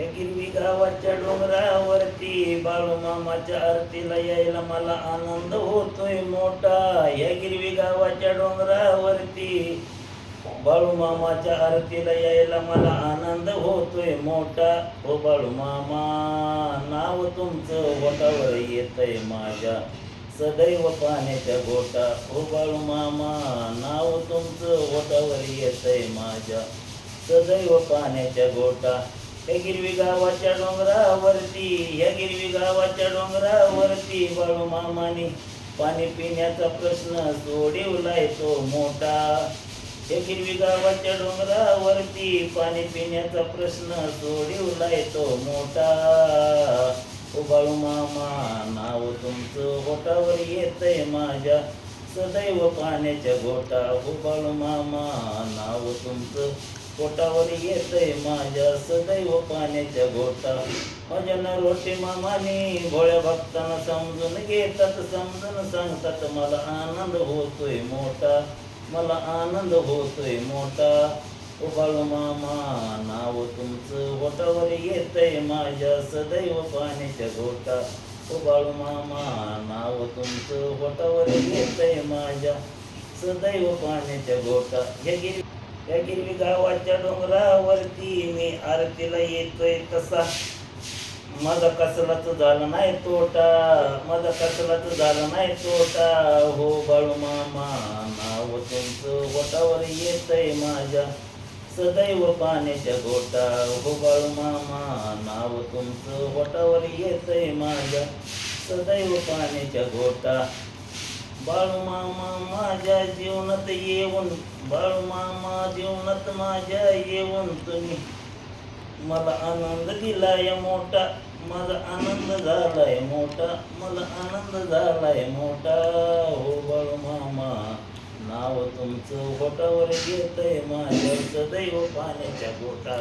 या गिरवी गावाच्या डोंगरावरती बाळूमामाच्या आरतीला यायला मला आनंद होतोय मोठा. या गिरवी गावाच्या डोंगरावरती बाळूमामाच्या आरतीला यायला मला आनंद होतोय मोठा. हो बाळूमामा नाव तुमचं ओठावर येतंय माझ्या सदैव पाण्याच्या गोटा. हो बाळूमामा नाव तुमचं ओठावर येतंय माझ्या सदैव पाण्याच्या गोटा. या गिरवी गावाच्या डोंगरावरती या गिरवी गावाच्या डोंगरावरती बाळूमामाने पाणी पिण्याचा प्रश्न सोडवलाय तो मोठा. या गिरवी गावाच्या डोंगरावरती पाणी पिण्याचा प्रश्न सोडवलाय तो मोठा. ओ बाळूमामा नाव तुमचं ओठावर येतंय माझ्या सदैव पाण्याच्या गोटा. हो बाळूमामा नाव तुमचं पोटावर येतंय माझ्या सदैव पाण्याच्या गोटा. माझ्या नरोटे मामाने भोळ्या भक्तांना समजून घेतात, समजून सांगतात, मला आनंद होतोय मोठा, मला आनंद होतोय मोठा. ओ बाळूमामा नाव तुमचं ओठावर येतंय माझ्या सदैव पाण्याच्या गोटा. ओ बाळूमामा नाव तुमचं ओठावर येतंय माझ्या सदैव पाण्याच्या गोटा. या गिरवी गावाच्या डोंगरावरती मी आरतीला येतोय तसा माझा कसलाच झाला नाही तोटा, माझा कसलाच झाला नाही तोटा. हो बाळूमामा नाव तुमचं ओठावर येतंय माझ्या सदैव पाण्याच्या गोटा. हो बाळूमामा नाव तुमचं ओठावर येतंय माझ्या सदैव पाण्याच्या गोटा. बाळूमामा माझ्या जीवनात येऊन, बाळूमामा जीवनात माझ्या येऊन तुम्ही मला आनंद दिलाय मोठा, माझा आनंद झालाय मोठा, मला आनंद झालाय मोठा. हो बाळूमामा नाव तुमचं ओठावर येतंय माझ्या सदैव पाण्याच्या गोटा.